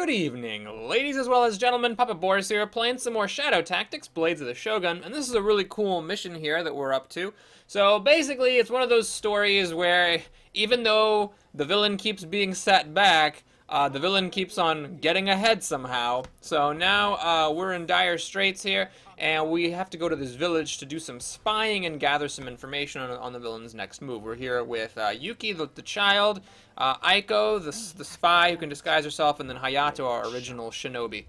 Good evening, ladies as well as gentlemen. Papa Boris here, playing some more Shadow Tactics, Blades of the Shogun, and this is a really cool mission here that we're up to. So basically, it's one of those stories where even though the villain keeps being set back, the villain keeps on getting ahead somehow. So now we're in dire straits here, and we have to go to this village to do some spying and gather some information on the villain's next move. We're here with Yuki, the child, Eiko, the spy who can disguise herself, and then Hayato, our original shinobi.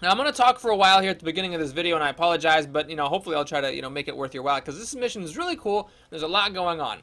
Now, I'm going to talk for a while here at the beginning of this video, and I apologize, but, hopefully I'll try to, make it worth your while, because this mission is really cool. There's a lot going on.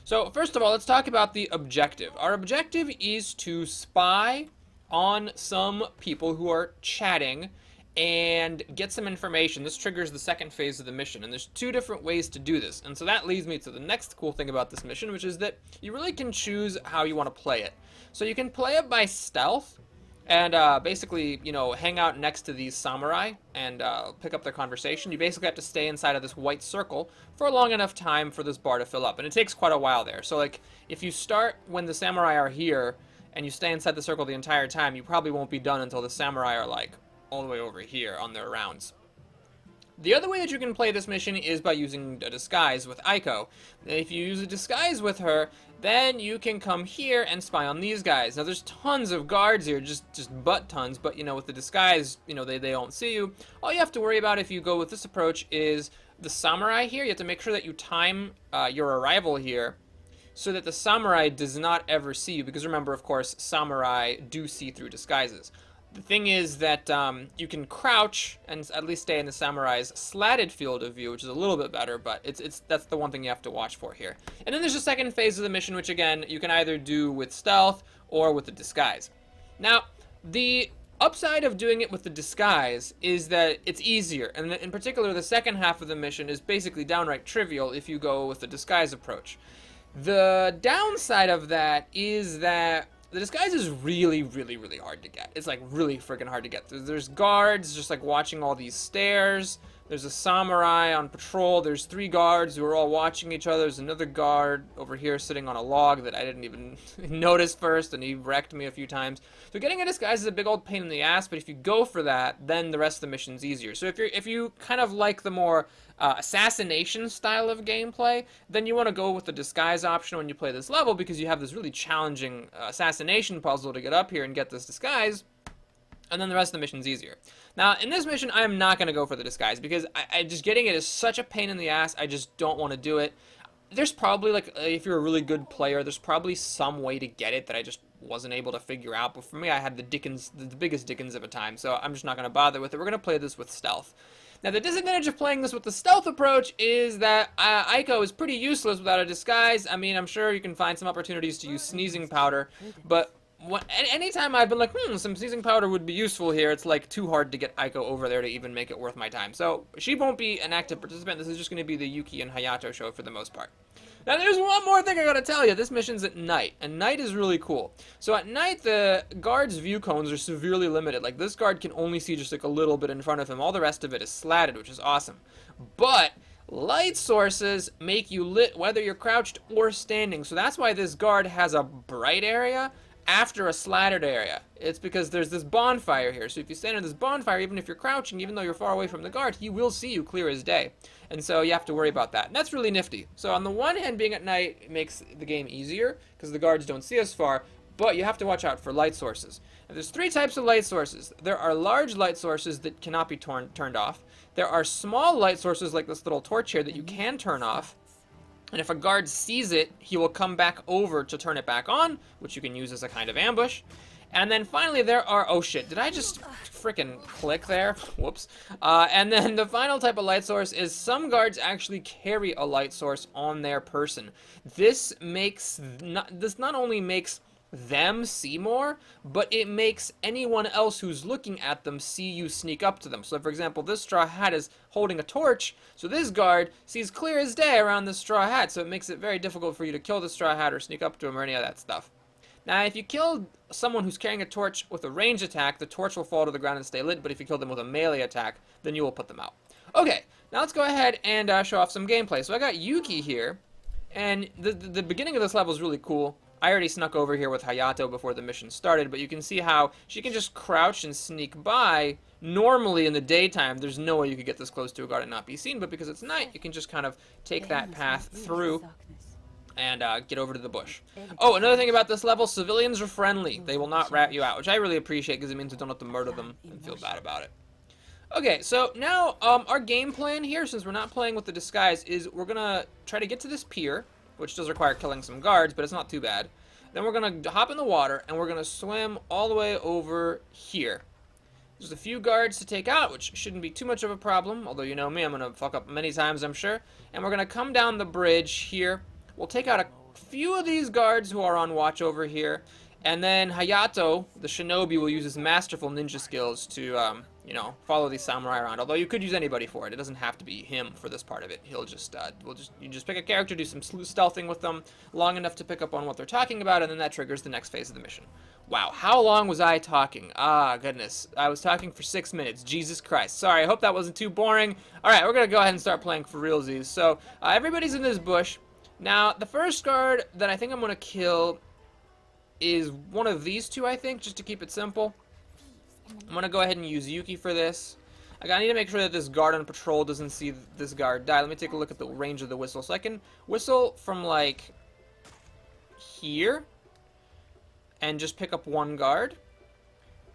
So, first of all, let's talk about the objective. Our objective is to spy on some people who are chatting and get some information. This triggers the second phase of the mission, and there's two different ways to do this. And so that leads me to the next cool thing about this mission, which is that you really can choose how you want to play it. So you can play it by stealth, and basically, hang out next to these samurai and pick up their conversation. You basically have to stay inside of this white circle for a long enough time for this bar to fill up. And it takes quite a while there. So, like, if you start when the samurai are here and you stay inside the circle the entire time, you probably won't be done until the samurai are, like, all the way over here on their rounds. The other way that you can play this mission is by using a disguise with Eiko. If you use a disguise with her, then you can come here and spy on these guys. Now, there's tons of guards here, just butt tons, but, with the disguise, they don't see you. All you have to worry about if you go with this approach is the samurai here. You have to make sure that you time your arrival here so that the samurai does not ever see you, because remember, of course, samurai do see through disguises. The thing is that you can crouch and at least stay in the samurai's slatted field of view, which is a little bit better, but that's the one thing you have to watch for here. And then there's a second phase of the mission, which again, you can either do with stealth or with the disguise. Now, the upside of doing it with the disguise is that it's easier, and in particular, the second half of the mission is basically downright trivial if you go with the disguise approach. The downside of that is that the disguise is really, really, really hard to get. It's like really freaking hard to get. There's guards just like watching all these stairs. There's a samurai on patrol. There's 3 guards who are all watching each other. There's another guard over here sitting on a log that I didn't even notice first, and he wrecked me a few times. So getting a disguise is a big old pain in the ass, but if you go for that, then the rest of the mission's easier. So if you kind of like the more assassination style of gameplay, then you want to go with the disguise option when you play this level, because you have this really challenging assassination puzzle to get up here and get this disguise. And then the rest of the mission's easier. Now, in this mission, I am not going to go for the disguise, because I just getting it is such a pain in the ass. I just don't want to do it. There's probably, like, if you're a really good player, there's probably some way to get it that I just wasn't able to figure out. But for me, I had the biggest dickens of a time, so I'm just not going to bother with it. We're going to play this with stealth. Now, the disadvantage of playing this with the stealth approach is that Eiko is pretty useless without a disguise. I mean, I'm sure you can find some opportunities to use sneezing powder, but anytime I've been like, some sneezing powder would be useful here, it's like too hard to get Eiko over there to even make it worth my time. So she won't be an active participant. This is just going to be the Yuki and Hayato show for the most part. Now, there's one more thing I gotta tell you. This mission's at night, and night is really cool. So at night, the guard's view cones are severely limited. Like, this guard can only see just like a little bit in front of him. All the rest of it is slatted, which is awesome. But light sources make you lit whether you're crouched or standing. So that's why this guard has a bright area after a slatted area. It's because there's this bonfire here. So if you stand in this bonfire, even if you're crouching, even though you're far away from the guard, he will see you clear as day. And so you have to worry about that. And that's really nifty. So on the one hand, being at night, it makes the game easier because the guards don't see us far, but you have to watch out for light sources. And there's 3 types of light sources. There are large light sources that cannot be turned off. There are small light sources like this little torch here that you can turn off. And if a guard sees it, he will come back over to turn it back on, which you can use as a kind of ambush. And then finally there are, oh shit, did I just frickin' click there? Whoops. And then the final type of light source is some guards actually carry a light source on their person. This not only makes them see more, but it makes anyone else who's looking at them see you sneak up to them. So for example, this straw hat is holding a torch, so this guard sees clear as day around this straw hat, so it makes it very difficult for you to kill the straw hat or sneak up to him or any of that stuff. Now, if you kill someone who's carrying a torch with a range attack, the torch will fall to the ground and stay lit, but if you kill them with a melee attack, then you will put them out. Okay, now let's go ahead and show off some gameplay. So I got Yuki here, and the beginning of this level is really cool. I already snuck over here with Hayato before the mission started, but you can see how she can just crouch and sneak by. Normally in the daytime, there's no way you could get this close to a guard and not be seen, but because it's night, you can just kind of take that path through and get over to the bush. Oh, another thing about this level, civilians are friendly. They will not rat you out, which I really appreciate because it means you don't have to murder them and feel bad about it. Okay, so now our game plan here, since we're not playing with the disguise, is we're going to try to get to this pier, which does require killing some guards, but it's not too bad. Then we're going to hop in the water, and we're going to swim all the way over here. There's a few guards to take out, which shouldn't be too much of a problem, although you know me, I'm going to fuck up many times, I'm sure. And we're going to come down the bridge here. We'll take out a few of these guards who are on watch over here, and then Hayato, the shinobi, will use his masterful ninja skills to, you know, follow these samurai around. Although you could use anybody for it. It doesn't have to be him for this part of it. He'll just, you just pick a character, do some stealthing with them long enough to pick up on what they're talking about, and then that triggers the next phase of the mission. Wow, how long was I talking? Ah, goodness. I was talking for 6 minutes. Jesus Christ. Sorry, I hope that wasn't too boring. Alright, we're going to go ahead and start playing for realsies. So, everybody's in this bush. Now, the first guard that I think I'm going to kill is one of these two, I think, just to keep it simple. I'm going to go ahead and use Yuki for this. I need to make sure that this guard on patrol doesn't see this guard die. Let me take a look at the range of the whistle. So I can whistle from, like, here and just pick up one guard.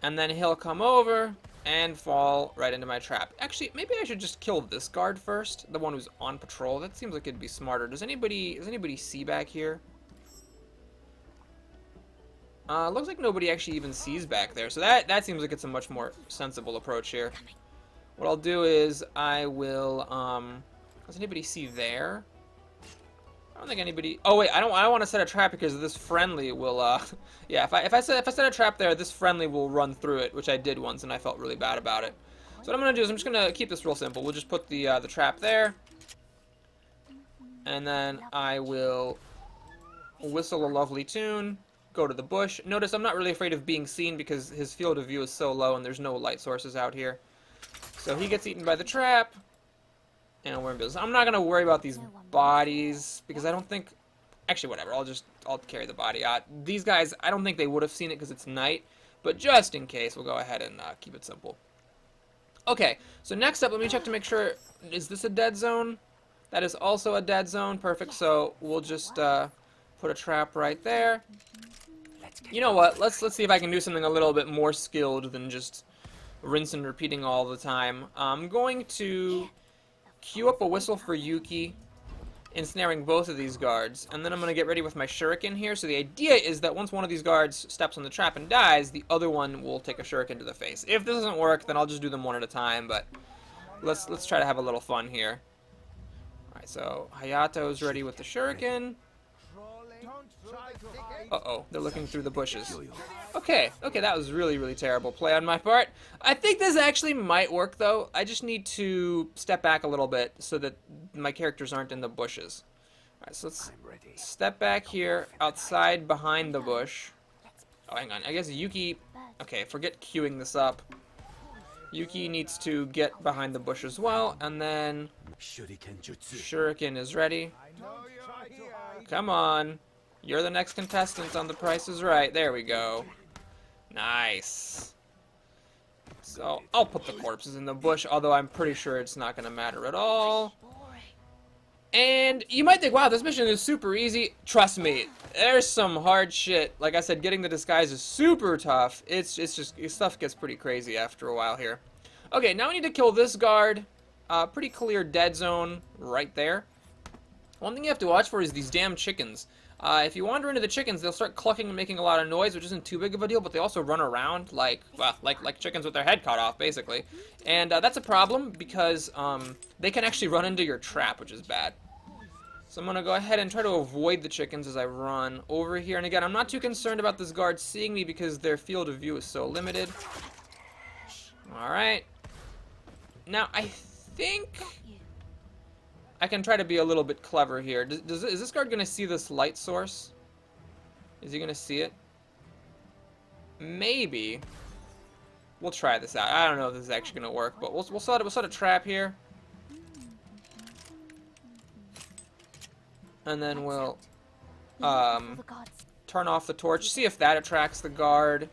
And then he'll come over and fall right into my trap. Actually, maybe I should just kill this guard first, the one who's on patrol. That seems like it'd be smarter. Does anybody see back here? Looks like nobody actually even sees back there, so that seems like it's a much more sensible approach here. What I'll do is I will, does anybody see there? I don't think anybody, oh wait, I don't want to set a trap because this friendly will, yeah, if I set a trap there, this friendly will run through it, which I did once and I felt really bad about it. So what I'm going to do is I'm just going to keep this real simple. We'll just put the trap there, and then I will whistle a lovely tune. Go to the bush. Notice I'm not really afraid of being seen because his field of view is so low and there's no light sources out here. So he gets eaten by the trap, and we're in business. I'm not going to worry about these bodies because I don't think... Actually, whatever. I'll carry the body out. These guys, I don't think they would have seen it because it's night, but just in case, we'll go ahead and keep it simple. Okay, so next up, let me check to make sure... Is this a dead zone? That is also a dead zone. Perfect. So we'll just put a trap right there. You know what? Let's see if I can do something a little bit more skilled than just rinse and repeating all the time. I'm going to queue up a whistle for Yuki, ensnaring both of these guards, and then I'm going to get ready with my shuriken here. So the idea is that once one of these guards steps on the trap and dies, the other one will take a shuriken to the face. If this doesn't work, then I'll just do them one at a time, but let's try to have a little fun here. Alright, so Hayato's ready with the shuriken. Uh-oh, they're looking through the bushes. Okay, that was really, really terrible play on my part. I think this actually might work, though. I just need to step back a little bit so that my characters aren't in the bushes. Alright, so let's step back here, outside behind the bush. Oh, hang on. I guess Yuki... Okay, forget queuing this up. Yuki needs to get behind the bush as well, and then... Shuriken is ready. Come on. You're the next contestant on The Price is Right. There we go. Nice. So, I'll put the corpses in the bush, although I'm pretty sure it's not going to matter at all. And you might think, wow, this mission is super easy. Trust me, there's some hard shit. Like I said, getting the disguise is super tough. It's just, stuff gets pretty crazy after a while here. Okay, now we need to kill this guard. Pretty clear dead zone right there. One thing you have to watch for is these damn chickens. If you wander into the chickens, they'll start clucking and making a lot of noise, which isn't too big of a deal, but they also run around like chickens with their head cut off, basically. And that's a problem because they can actually run into your trap, which is bad. So I'm going to go ahead and try to avoid the chickens as I run over here. And again, I'm not too concerned about this guard seeing me because their field of view is so limited. Alright. Now, I think I can try to be a little bit clever here. Is this guard going to see this light source? Is he going to see it? Maybe. We'll try this out. I don't know if this is actually going to work, but we'll set a trap here. And then we'll turn off the torch, see if that attracts the guard.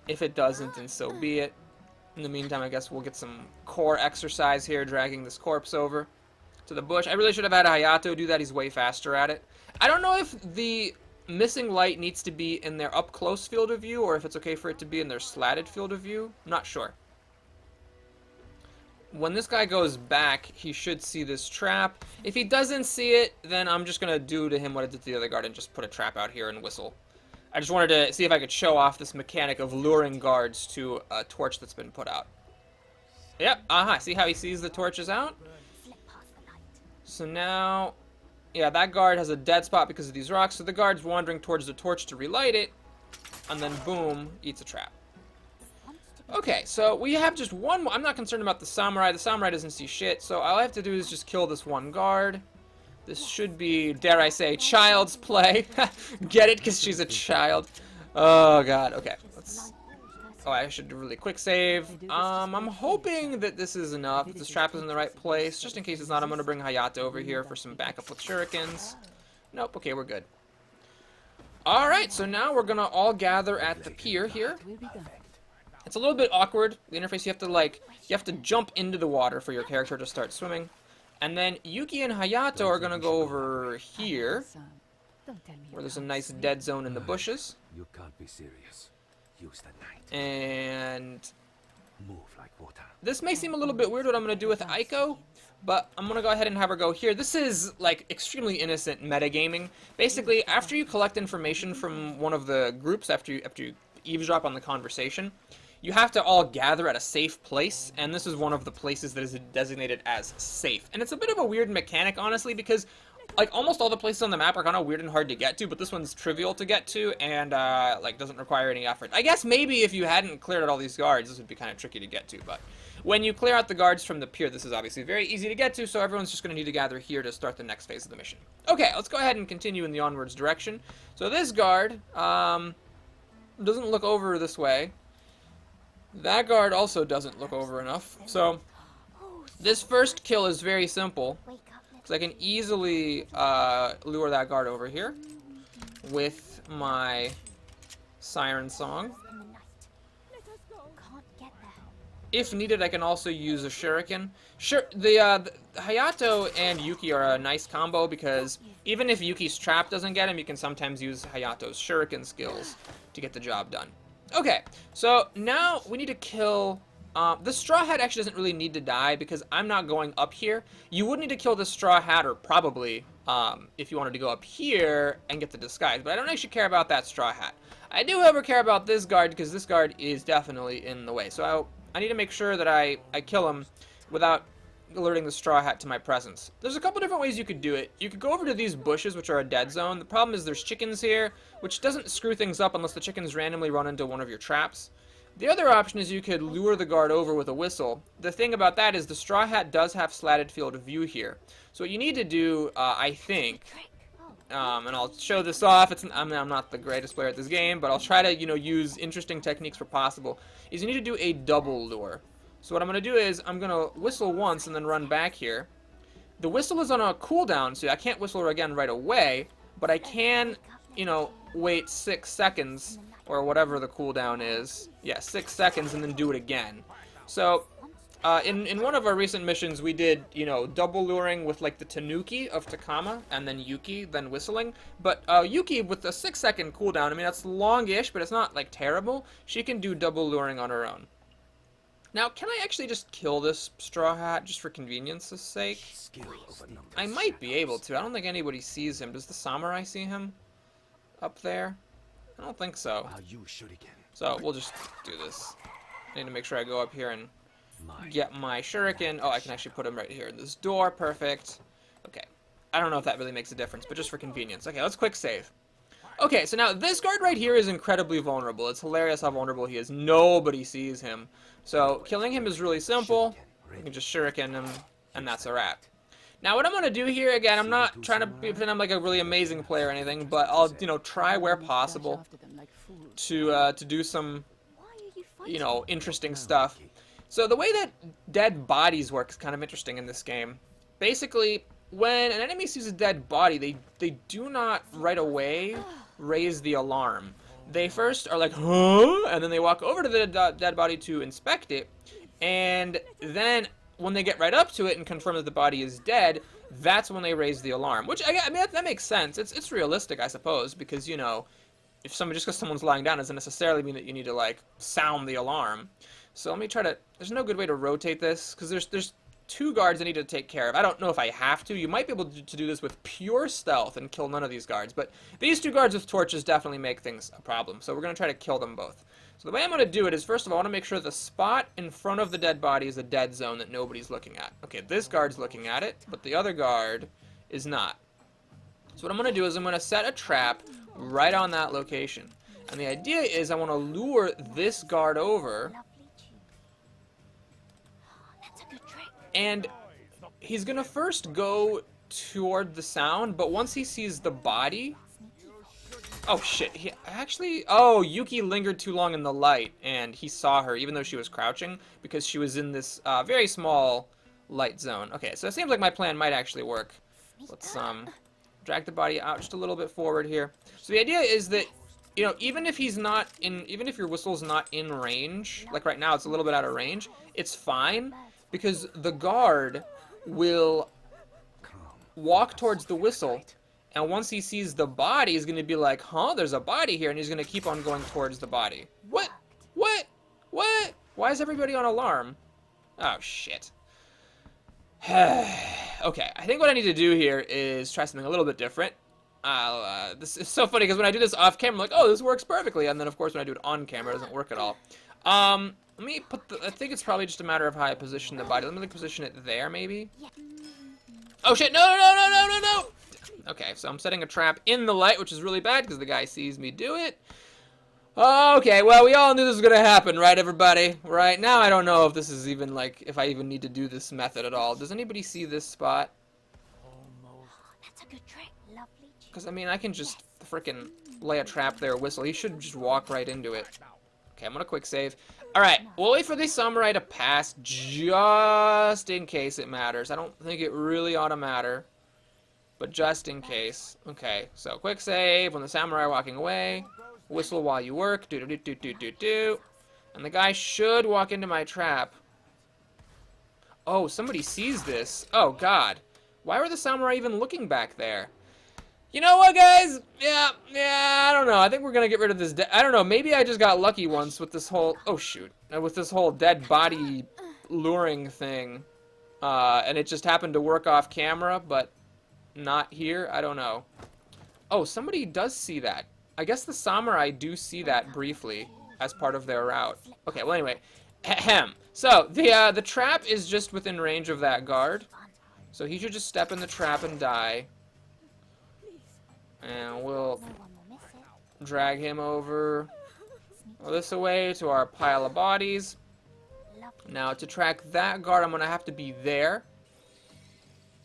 If it doesn't, then so be it. In the meantime, I guess we'll get some core exercise here, dragging this corpse over to the bush. I really should have had Hayato do that. He's way faster at it. I don't know if the missing light needs to be in their up-close field of view, or if it's okay for it to be in their slatted field of view. I'm not sure. When this guy goes back, he should see this trap. If he doesn't see it, then I'm just going to do to him what I did to the other guard and just put a trap out here and whistle. I just wanted to see if I could show off this mechanic of luring guards to a torch that's been put out. Yep, see how he sees the torches out? So now, yeah, that guard has a dead spot because of these rocks, so the guard's wandering towards the torch to relight it, and then boom, eats a trap. Okay, so we have just one more. I'm not concerned about the samurai. The samurai doesn't see shit, so all I have to do is just kill this one guard. This should be, dare I say, child's play. Get it? Because she's a child. Oh, God. Okay, let's... Oh, I should do a really quick save. I'm hoping that this is enough, that this trap is in the right place. Just in case it's not, I'm going to bring Hayato over here for some backup with shurikens. Nope, okay, we're good. Alright, so now we're going to all gather at the pier here. It's a little bit awkward. The interface, you have to jump into the water for your character to start swimming. And then Yuki and Hayato are going to go over here, where there's a nice dead zone in the bushes. You can't be serious. Use the night. And Move like water. This may seem a little bit weird what I'm going to do with Eiko, but I'm going to go ahead and have her go here. This is, like, extremely innocent metagaming. Basically, after you collect information from one of the groups, after you eavesdrop on the conversation, you have to all gather at a safe place, and this is one of the places that is designated as safe. And it's a bit of a weird mechanic, honestly, because like almost all the places on the map are kind of weird and hard to get to, but this one's trivial to get to, and like doesn't require any effort. I guess maybe if you hadn't cleared out all these guards, this would be kind of tricky to get to, but when you clear out the guards from the pier, this is obviously very easy to get to, so everyone's just going to need to gather here to start the next phase of the mission. Okay, let's go ahead and continue in the onwards direction. So this guard doesn't look over this way. That guard also doesn't look over enough. So this first kill is very simple, because I can easily lure that guard over here with my siren song. If needed, I can also use a shuriken. Sure, the Hayato and Yuki are a nice combo, because even if Yuki's trap doesn't get him, you can sometimes use Hayato's shuriken skills to get the job done. Okay, so now we need to kill... the Straw Hat actually doesn't really need to die, because I'm not going up here. You would need to kill the Straw Hatter, probably, if you wanted to go up here and get the disguise, but I don't actually care about that Straw Hat. I do, however, care about this guard, because this guard is definitely in the way. So I need to make sure that I kill him without alerting the Straw Hat to my presence. There's a couple different ways you could do it. You could go over to these bushes, which are a dead zone. The problem is there's chickens here, which doesn't screw things up unless the chickens randomly run into one of your traps. The other option is you could lure the guard over with a whistle. The thing about that is the Straw Hat does have slatted field of view here. So what you need to do, I think, and I'll show this off. I'm not the greatest player at this game, but I'll try to, use interesting techniques where possible, is you need to do a double lure. So what I'm going to do is I'm going to whistle once and then run back here. The whistle is on a cooldown, so I can't whistle again right away, but I can, wait 6 seconds, or whatever the cooldown is. Yeah, 6 seconds, and then do it again. So, in one of our recent missions, we did, double luring with, like, the Tanuki of Takama, and then Yuki, then whistling. But Yuki, with a 6-second cooldown, I mean, that's longish, but it's not, like, terrible. She can do double luring on her own. Now, can I actually just kill this Straw Hat, just for convenience's sake? I might be able to. I don't think anybody sees him. Does the samurai see him up there? I don't think so. So, we'll just do this. I need to make sure I go up here and get my shuriken. Oh, I can actually put him right here in this door. Perfect. Okay. I don't know if that really makes a difference, but just for convenience. Okay, let's quick save. Okay, so now this guard right here is incredibly vulnerable. It's hilarious how vulnerable he is. Nobody sees him. So, killing him is really simple. You can just shuriken him, and that's a wrap. Now, what I'm going to do here, again, I'm not trying to pretend I'm like a really amazing player or anything, but I'll, try where possible to do some, interesting stuff. So the way that dead bodies work is kind of interesting in this game. Basically, when an enemy sees a dead body, they do not right away raise the alarm. They first are like, huh? And then they walk over to the dead body to inspect it. And then when they get right up to it and confirm that the body is dead, that's when they raise the alarm. Which, I mean, that makes sense. It's realistic, I suppose, because, you know, if just because someone's lying down doesn't necessarily mean that you need to, like, sound the alarm. So let me try to... There's no good way to rotate this, because there's 2 guards I need to take care of. I don't know if I have to. You might be able to do this with pure stealth and kill none of these guards, but these 2 guards with torches definitely make things a problem, so we're going to try to kill them both. So the way I'm going to do it is, first of all, I want to make sure the spot in front of the dead body is a dead zone that nobody's looking at. Okay, this guard's looking at it, but the other guard is not. So what I'm going to do is I'm going to set a trap right on that location. And the idea is I want to lure this guard over, and he's going to first go toward the sound, but once he sees the body... Oh, shit. Oh, Yuki lingered too long in the light, and he saw her, even though she was crouching, because she was in this very small light zone. Okay, so it seems like my plan might actually work. Let's drag the body out just a little bit forward here. So the idea is that, you know, even if your whistle's not in range, like right now it's a little bit out of range, it's fine, because the guard will walk towards the whistle, and once he sees the body, he's going to be like, huh, there's a body here, and he's going to keep on going towards the body. What? What? What? Why is everybody on alarm? Oh, shit. Okay, I think what I need to do here is try something a little bit different. This is so funny, because when I do this off camera, I'm like, oh, this works perfectly, and then, of course, when I do it on camera, it doesn't work at all. Let me put I think it's probably just a matter of how I position the body. Let me position it there, maybe? Oh, shit, no, no, no, no, no, no! Okay, so I'm setting a trap in the light, which is really bad because the guy sees me do it. Okay, well, we all knew this was going to happen, right, everybody? Right, now I don't know if this is even, like, if I even need to do this method at all. Does anybody see this spot? That's a good trick. Lovely. Because, I mean, I can just frickin' lay a trap there, whistle. He should just walk right into it. Okay, I'm going to quick save. Alright, we'll wait for the samurai to pass just in case it matters. I don't think it really ought to matter, but just in case. Okay, so quick save when the samurai are walking away. Whistle while you work. Do-do-do-do-do-do-do. And the guy should walk into my trap. Oh, somebody sees this. Oh, God. Why were the samurai even looking back there? You know what, guys? Yeah, I don't know. I think we're gonna get rid of this. I don't know. Maybe I just got lucky once with this whole. Oh shoot! With this whole dead body luring thing, and it just happened to work off camera, but not here. I don't know. Oh, somebody does see that. I guess the samurai do see that briefly as part of their route. Okay. Well, anyway, ahem. So the trap is just within range of that guard, so he should just step in the trap and die. And we'll drag him over this away to our pile of bodies. Now, to track that guard, I'm going to have to be there.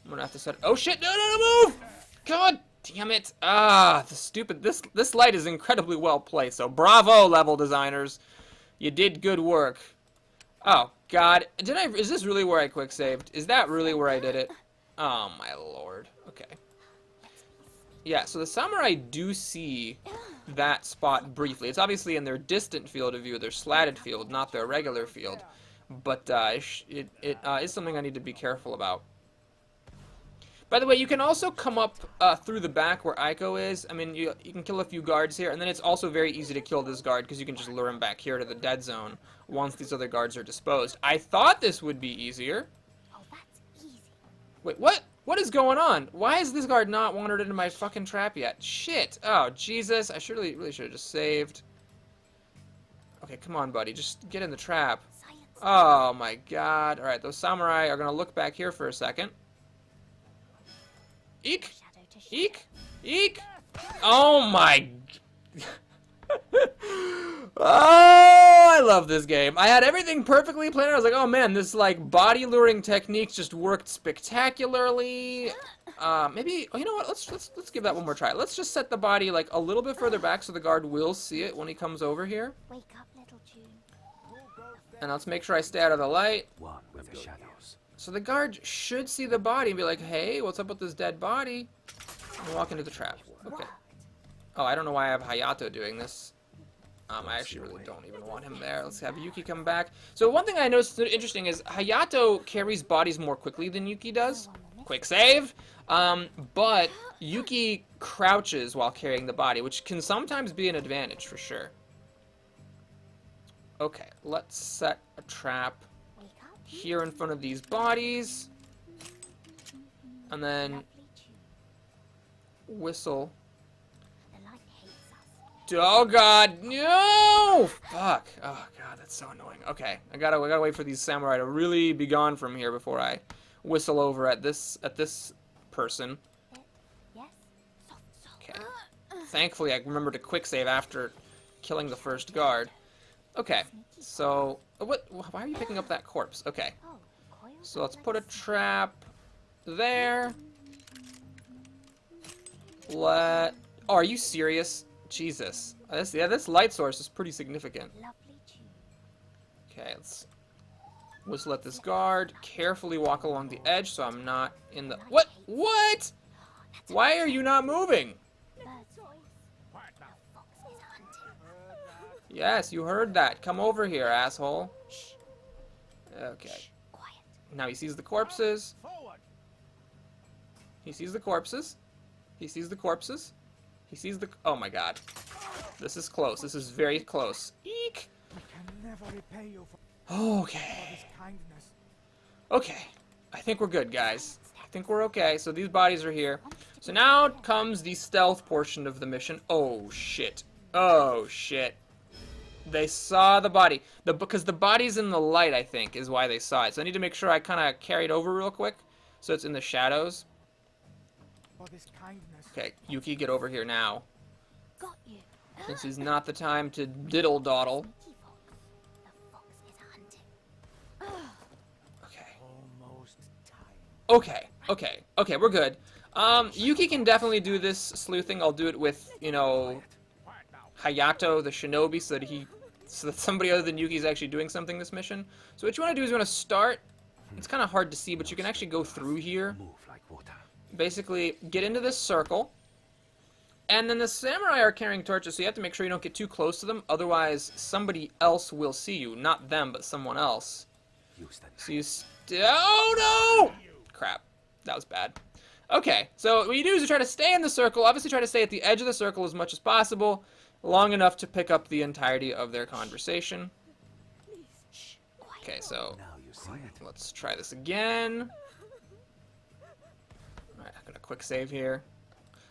I'm going to have to set... Oh, shit! No, no, no, move! God damn it. The stupid... This light is incredibly well placed, so bravo, level designers. You did good work. Oh, God. Is this really where I quick saved? Is that really where I did it? Oh, my lord. Okay. Yeah, so the samurai do see that spot briefly. It's obviously in their distant field of view, their slatted field, not their regular field. But it is something I need to be careful about. By the way, you can also come up through the back where Eiko is. I mean, you can kill a few guards here, and then it's also very easy to kill this guard because you can just lure him back here to the dead zone once these other guards are disposed. I thought this would be easier. Oh, that's easy. Wait, what? What is going on? Why is this guard not wandered into my fucking trap yet? Shit. Oh, Jesus. I really should have just saved. Okay, come on, buddy. Just get in the trap. Oh, my God. All right, those samurai are going to look back here for a second. Eek. Eek. Eek. Oh, my... Oh, I love this game. I had everything perfectly planned. I was like, oh man, this like body luring techniques just worked spectacularly. Maybe, oh, you know what? Let's give that one more try. Let's just set the body like a little bit further back so the guard will see it when he comes over here. Wake up, little June. And let's make sure I stay out of the light. One with the shadows. So the guard should see the body and be like, hey, what's up with this dead body? And walk into the trap. Okay. Oh, I don't know why I have Hayato doing this. I actually really don't even want him there. Let's have Yuki come back. So one thing I noticed interesting is Hayato carries bodies more quickly than Yuki does. Quick save. But Yuki crouches while carrying the body, which can sometimes be an advantage for sure. Okay, let's set a trap here in front of these bodies. And then whistle. Oh god, no! Fuck. Oh god, that's so annoying. Okay, I gotta wait for these samurai to really be gone from here before I whistle over at this person. Okay. Thankfully, I remembered to quick save after killing the first guard. Okay, so what? Why are you picking up that corpse? Okay, so let's put a trap there. Oh, are you serious? Jesus. This light source is pretty significant. Okay, let's whistle at this guard. Carefully walk along the edge so I'm not in the... What? What? Why are you not moving? Yes, you heard that. Come over here, asshole. Okay. Now he sees the corpses. He sees the corpses. He sees the corpses. He sees the... Oh my god. This is close. This is very close. Eek! Okay. Okay. I think we're good, guys. I think we're okay. So these bodies are here. So now comes the stealth portion of the mission. Oh, shit. Oh, shit. They saw the body. Because the body's in the light, I think, is why they saw it. So I need to make sure I kind of carry it over real quick. So it's in the shadows. Okay, Yuki, get over here now. Got you. This is not the time to diddle dawdle. Okay, we're good. Yuki can definitely do this sleuthing. I'll do it with, you know, Hayato, the shinobi, so that somebody other than Yuki is actually doing something this mission. So what you want to do is you want to start. It's kind of hard to see, but you can actually go through here. Basically, get into this circle. And then the samurai are carrying torches, so you have to make sure you don't get too close to them. Otherwise, somebody else will see you. Not them, but someone else. So you oh, no! Crap. That was bad. Okay, so what you do is you try to stay in the circle. Obviously, try to stay at the edge of the circle as much as possible. Long enough to pick up the entirety of their conversation. Okay, so let's try this again. Alright, I'm gonna quick save here.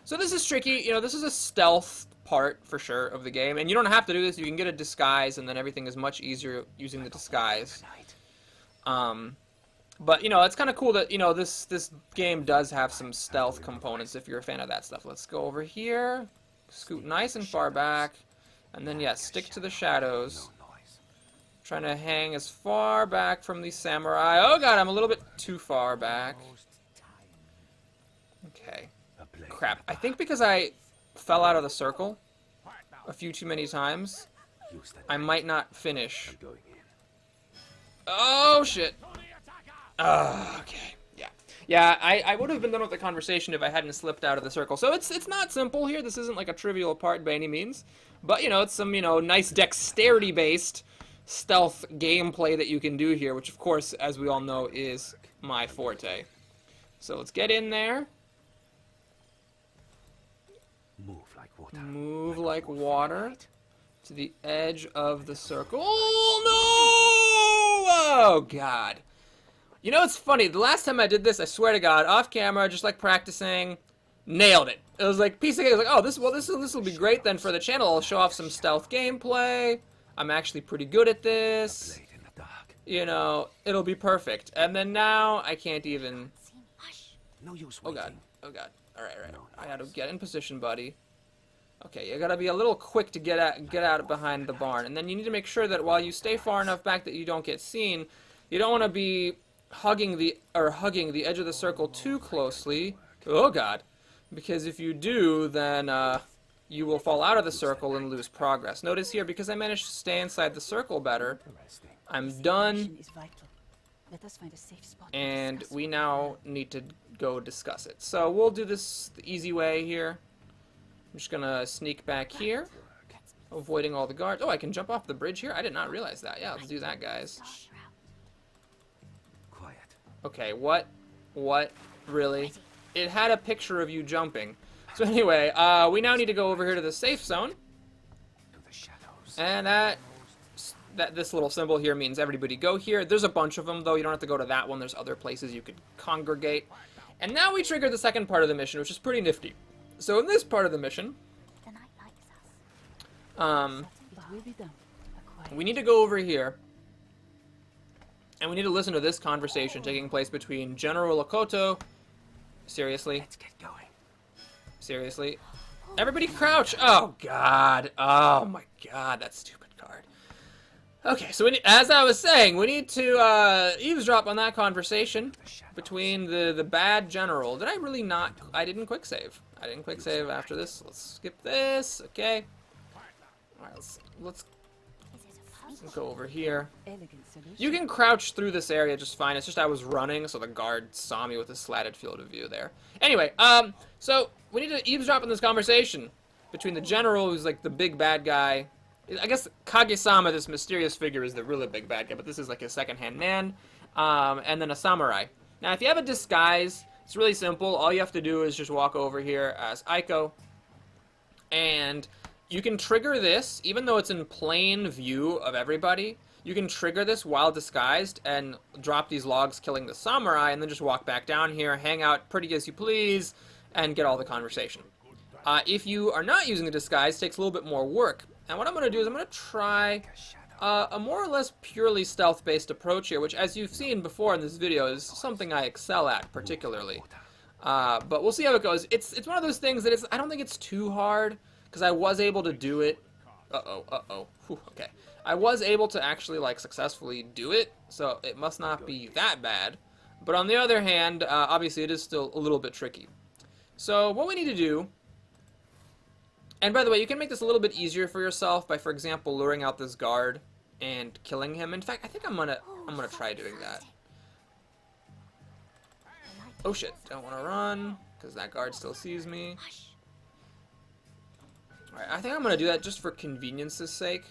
So this is tricky. You know, this is a stealth part, for sure, of the game. And you don't have to do this. You can get a disguise, and then everything is much easier using the disguise. But, you know, it's kind of cool that, you know, this game does have some stealth components if you're a fan of that stuff. Let's go over here. Scoot nice and far back. And then, yeah, stick to the shadows. Trying to hang as far back from these samurai. Oh, God, I'm a little bit too far back. Okay. Crap. I think because I fell out of the circle a few too many times, I might not finish. Oh, shit. Okay. Yeah, I would have been done with the conversation if I hadn't slipped out of the circle. So it's not simple here. This isn't like a trivial part by any means. But, you know, it's some, you know, nice dexterity-based stealth gameplay that you can do here, which, of course, as we all know, is my forte. So let's get in there. Move like water to the edge of the circle. Oh, no! Oh, God. You know, it's funny. The last time I did this, I swear to God, off camera, just like practicing, nailed it. It was like, piece of cake. I was like, oh, this will be great then for the channel. I'll show off some stealth gameplay. I'm actually pretty good at this. You know, it'll be perfect. And then now, I can't even... Oh, God. Oh, God. All right. I gotta get in position, buddy. Okay, you gotta be a little quick to get out behind the barn. And then you need to make sure that while you stay far enough back that you don't get seen, you don't want to be hugging the edge of the circle too closely. Oh, God. Because if you do, then you will fall out of the circle and lose progress. Notice here, because I managed to stay inside the circle better, I'm done. And we now need to go discuss it. So we'll do this the easy way here. I'm just gonna sneak back here, avoiding all the guards. Oh, I can jump off the bridge here? I did not realize that. Yeah, let's do that, guys. Quiet. Okay, what? What? Really? It had a picture of you jumping. So anyway, we now need to go over here to the safe zone. To the shadows. And this little symbol here means everybody go here. There's a bunch of them, though. You don't have to go to that one. There's other places you could congregate. And now we trigger the second part of the mission, which is pretty nifty. So in this part of the mission, The night likes us. we need to go over here, and we need to listen to this conversation taking place between General Lakoto. Seriously? Let's get going. Seriously? Everybody crouch! Oh, God. Oh, my God. That stupid card. Okay, so as I was saying, we need to eavesdrop on that conversation between the bad general. Did I really not? I didn't quick save. I didn't quick save after this. Let's skip this. Okay. Alright, let's go over here. You can crouch through this area just fine. It's just I was running, so the guard saw me with a slatted field of view there. Anyway, so we need to eavesdrop on this conversation between the general, who's like the big bad guy. I guess Kage-sama, this mysterious figure, is the really big bad guy, but this is like a second-hand man, and then a samurai. Now, if you have a disguise, it's really simple. All you have to do is just walk over here as Eiko, and you can trigger this, even though it's in plain view of everybody. You can trigger this while disguised and drop these logs killing the samurai, and then just walk back down here, hang out pretty as you please, and get all the conversation. If you are not using the disguise, it takes a little bit more work. And what I'm going to do is I'm going to try a more or less purely stealth-based approach here, which, as you've seen before in this video, is something I excel at particularly. But we'll see how it goes. It's one of those things that I don't think it's too hard, because I was able to do it. Whew, okay. I was able to actually, like, successfully do it, so it must not be that bad. But on the other hand, obviously it is still a little bit tricky. So what we need to do... And by the way, you can make this a little bit easier for yourself by, for example, luring out this guard and killing him. In fact, I think I'm gonna try doing that. Oh shit! Don't want to run because that guard still sees me. All right, I think I'm gonna do that just for convenience's sake.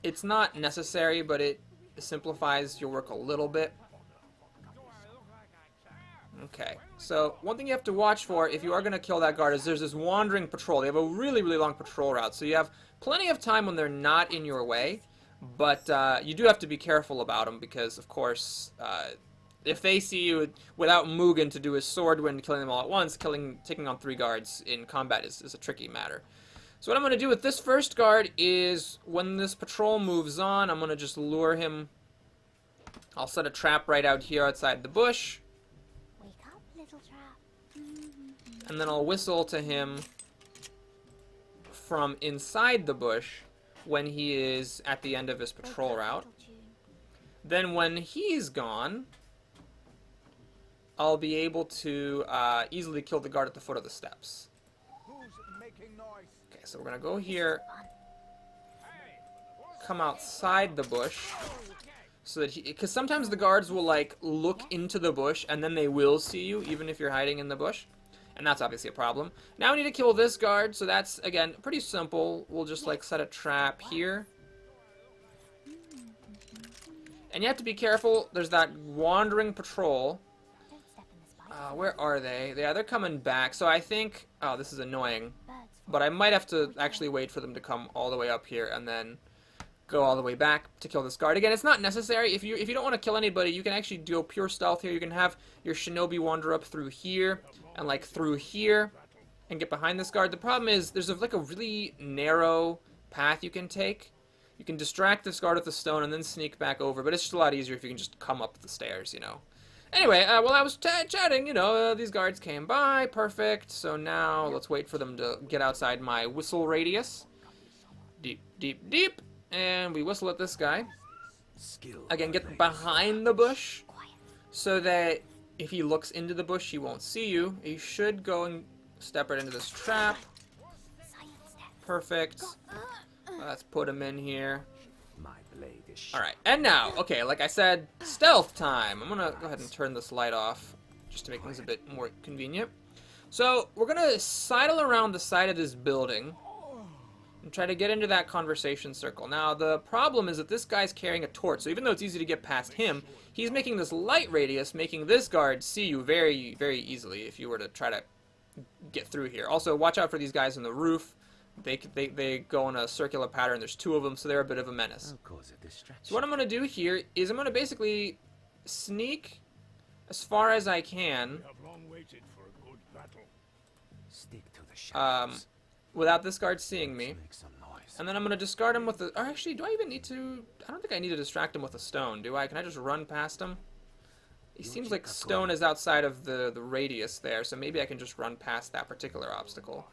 It's not necessary, but it simplifies your work a little bit. Okay, so one thing you have to watch for if you are going to kill that guard is there's this wandering patrol. They have a really, really long patrol route, so you have plenty of time when they're not in your way, but you do have to be careful about them because, of course, if they see you without Mugen to do his sword wind, killing them all at once, taking on 3 guards in combat is a tricky matter. So what I'm going to do with this first guard is when this patrol moves on, I'm going to just lure him. I'll set a trap right out here outside the bush. And then I'll whistle to him from inside the bush when he is at the end of his patrol route. Then when he's gone, I'll be able to easily kill the guard at the foot of the steps. Okay, so we're going to go here, come outside the bush, so that because sometimes the guards will, like, look into the bush, and then they will see you, even if you're hiding in the bush. And that's obviously a problem. Now we need to kill this guard, so that's, again, pretty simple. We'll just, like, set a trap here. And you have to be careful. There's that wandering patrol. Where are they? Yeah, they're coming back. So I think... Oh, this is annoying. But I might have to actually wait for them to come all the way up here and then go all the way back to kill this guard. Again, it's not necessary. If you don't want to kill anybody, you can actually do pure stealth here. You can have your shinobi wander up through here and like through here and get behind this guard. The problem is there's like a really narrow path you can take. You can distract this guard with the stone and then sneak back over, but it's just a lot easier if you can just come up the stairs, you know. Anyway, while I was chatting, you know, these guards came by. Perfect. So now let's wait for them to get outside my whistle radius. Deep, deep, deep. And we whistle at this guy. Again, get behind the bush so that if he looks into the bush, he won't see you. You should go and step right into this trap. Perfect. Let's put him in here. Alright, and now, okay, like I said, stealth time. I'm gonna go ahead and turn this light off just to make things a bit more convenient. So we're gonna sidle around the side of this building and try to get into that conversation circle. Now the problem is that this guy's carrying a torch, so even though it's easy to get past him, he's making this light radius, making this guard see you very, very easily if you were to try to get through here. Also, watch out for these guys on the roof. They go in a circular pattern. There's 2 of them, so they're a bit of a menace. So what I'm going to do here is I'm going to basically sneak as far as I can without this guard seeing me. And then I'm going to discard him with a... Or actually, do I even need to... I don't think I need to distract him with a stone, do I? Can I just run past him? It seems like stone is outside of the radius there, so maybe I can just run past that particular obstacle.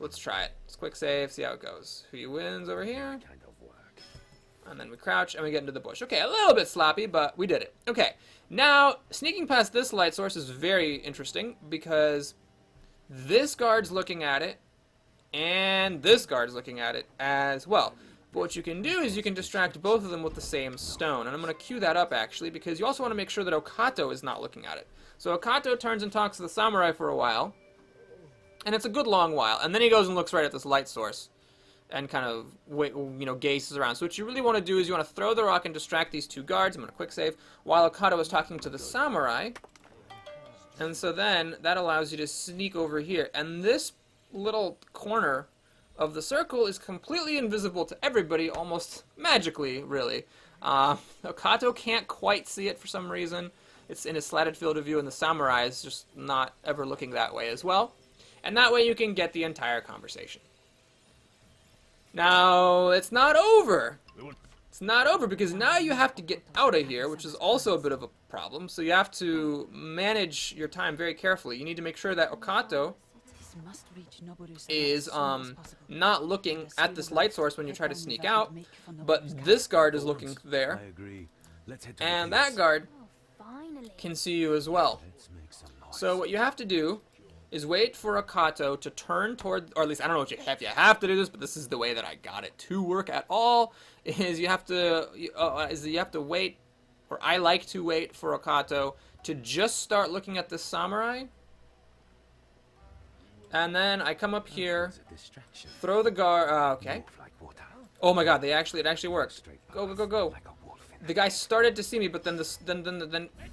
Let's try it. Let's quick save, see how it goes. Who wins over here? And then we crouch and we get into the bush. Okay, a little bit sloppy, but we did it. Okay, now sneaking past this light source is very interesting because this guard's looking at it and this guard's looking at it as well. But what you can do is you can distract both of them with the same stone. And I'm going to cue that up, actually, because you also want to make sure that Okato is not looking at it. So Okato turns and talks to the samurai for a while. And it's a good long while. And then he goes and looks right at this light source. And kind of, gazes around. So what you really want to do is you want to throw the rock and distract these 2 guards. I'm going to quick save. While Okato is talking to the samurai. And so then that allows you to sneak over here. And this little corner of the circle is completely invisible to everybody, almost magically, really. Okato can't quite see it for some reason. It's in a slatted field of view, and the samurai is just not ever looking that way as well. And that way you can get the entire conversation. Now, it's not over. It's not over, because now you have to get out of here, which is also a bit of a problem. So you have to manage your time very carefully. You need to make sure that Okato is not looking at this light source when you try to sneak out, but this guard is looking there, and that guard can see you as well. So what you have to do is wait for Okato to turn toward, or at least I don't know if you have to do this, but this is the way that I got it to work at all, is you have to wait, or I like to wait for Okato to just start looking at the samurai. And then I come up here, throw the guard, okay. Oh my god, it actually works. Go, go, go, go. The guy started to see me, but then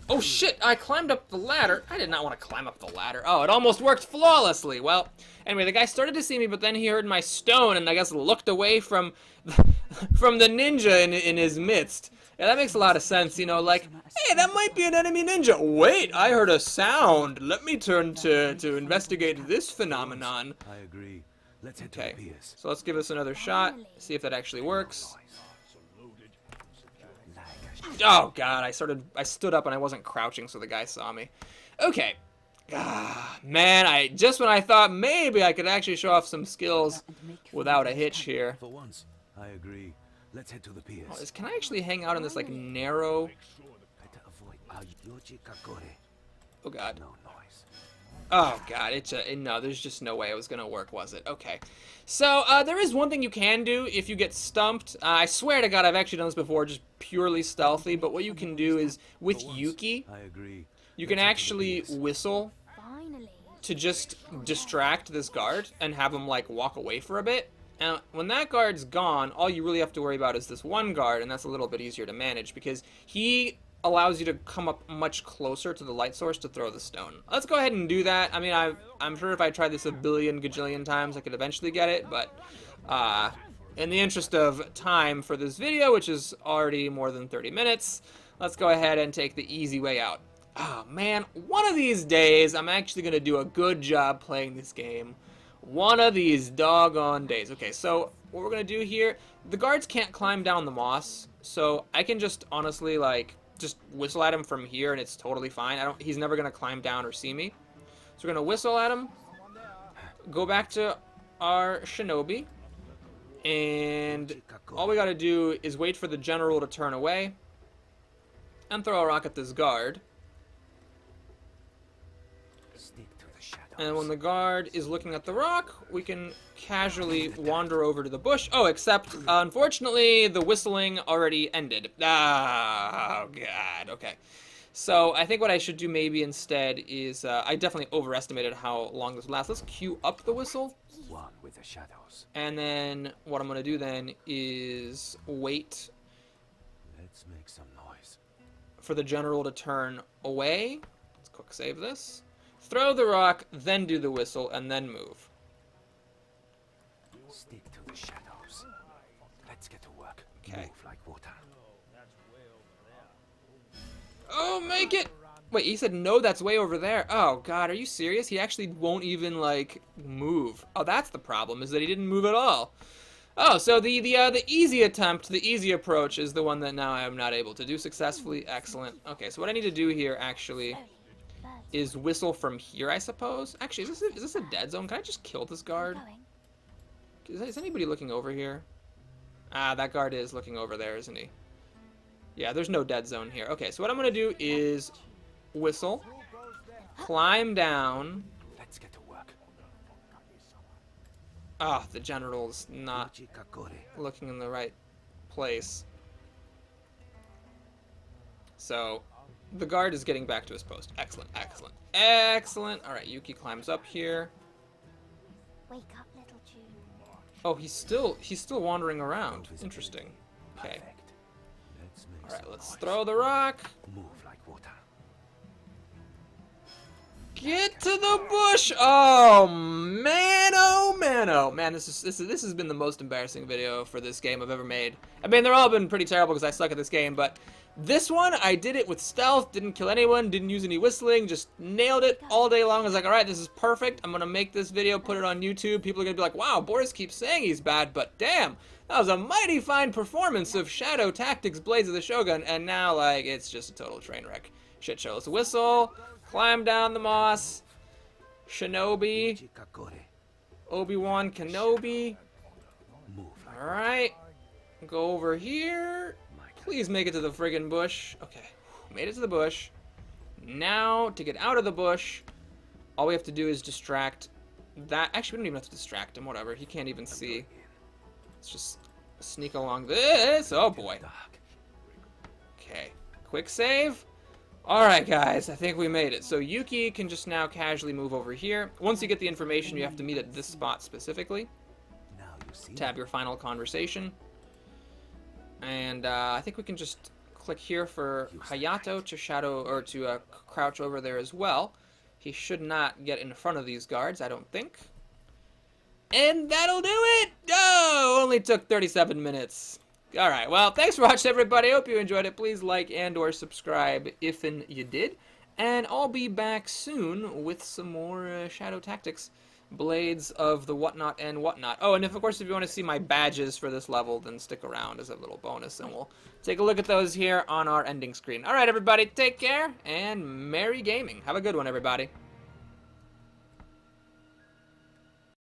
oh shit, I climbed up the ladder. I did not want to climb up the ladder. Oh, it almost worked flawlessly. Well, anyway, the guy started to see me, but then he heard my stone and I guess looked away from from the ninja in his midst. Yeah, that makes a lot of sense, like, hey, that might be an enemy ninja. Wait, I heard a sound. Let me turn to investigate this phenomenon. I agree. Let's head Okay, to the piers. so let's give this another shot, see if that actually works. Oh god, I stood up and I wasn't crouching, so the guy saw me. Okay. Man, just when I thought maybe I could actually show off some skills without a hitch here. For once, I agree. Let's head to the piers. Can I actually hang out in this, like, narrow... Better avoid Oh god. no noise. Oh god, no, there's just no way it was gonna work, was it? Okay. So, there is one thing you can do if you get stumped. I swear to god, I've actually done this before, just purely stealthy, but what you can do is, with Yuki, I agree. you can actually whistle Finally. to just distract this guard and have him, like, walk away for a bit. And when that guard's gone, all you really have to worry about is this one guard, and that's a little bit easier to manage, because he allows you to come up much closer to the light source to throw the stone. Let's go ahead and do that. I mean, I'm sure if I tried this a billion gajillion times, I could eventually get it, but in the interest of time for this video, which is already more than 30 minutes, let's go ahead and take the easy way out. Oh man, one of these days, I'm actually going to do a good job playing this game. One of these doggone days. Okay, so what we're going to do here, the guards can't climb down the moss, so I can just honestly, like, just whistle at him from here and it's totally fine. He's never going to climb down or see me. So we're going to whistle at him, go back to our shinobi, and all we got to do is wait for the general to turn away and throw a rock at this guard. Stick to the shadows. And when the guard is looking at the rock, we can casually wander over to the bush. Oh, except, unfortunately, the whistling already ended. Oh, God. Okay. So I think what I should do maybe instead is, I definitely overestimated how long this would last. Let's queue up the whistle. One with the shadows. And then what I'm going to do then is wait Let's make some noise. for the general to turn away. Let's quick save this. Throw the rock, then do the whistle, and then move. Stick to the shadows. Let's get to work. Okay. Move like water. Oh, make it! Wait, he said no, that's way over there. Oh, God, are you serious? He actually won't even, like, move. Oh, that's the problem, is that he didn't move at all. Oh, so the easy attempt, the easy approach is the one that now I am not able to do successfully. Excellent. Okay, so what I need to do here, actually, is whistle from here, I suppose. Actually, is this a dead zone? Can I just kill this guard? Is anybody looking over here? Ah, that guard is looking over there, isn't he? Yeah, there's no dead zone here. Okay, so what I'm going to do is whistle, climb down. Let's get to work. Ah, the general's not looking in the right place. So, the guard is getting back to his post. Excellent, excellent, excellent. All right, Yuki climbs up here. Wake up, little June. Oh, he's still wandering around. Interesting. Okay. All right, let's throw the rock. Move like water. Get to the bush! Oh man! Oh man! Oh man! This has been the most embarrassing video for this game I've ever made. I mean, they're all been pretty terrible because I suck at this game, but this one I did it with stealth, didn't kill anyone, didn't use any whistling, just nailed it all day long. I was like, all right, this is perfect. I'm gonna make this video, put it on YouTube. People are gonna be like, wow, Boris keeps saying he's bad, but damn, that was a mighty fine performance of Shadow Tactics: Blades of the Shogun, and now like it's just a total train wreck. Shit show. Let's whistle. Climb down the moss. Shinobi. Obi-Wan Kenobi. Alright. Go over here. Please make it to the friggin' bush. Okay. Made it to the bush. Now, to get out of the bush, all we have to do is distract that. Actually, we don't even have to distract him. Whatever. He can't even see. Let's just sneak along this. Oh, boy. Okay. Quick save. Alright guys, I think we made it. So Yuki can just now casually move over here. Once you get the information, you have to meet at this spot specifically. Tab your final conversation. And I think we can just click here for Hayato to shadow, or to crouch over there as well. He should not get in front of these guards, I don't think. And that'll do it! Oh, only took 37 minutes. Alright, well, thanks for watching, everybody. I hope you enjoyed it. Please like and or subscribe if you did. And I'll be back soon with some more Shadow Tactics, Blades of the Whatnot and Whatnot. Oh, and of course, if you want to see my badges for this level, then stick around as a little bonus, and we'll take a look at those here on our ending screen. Alright, everybody, take care, and merry gaming. Have a good one, everybody.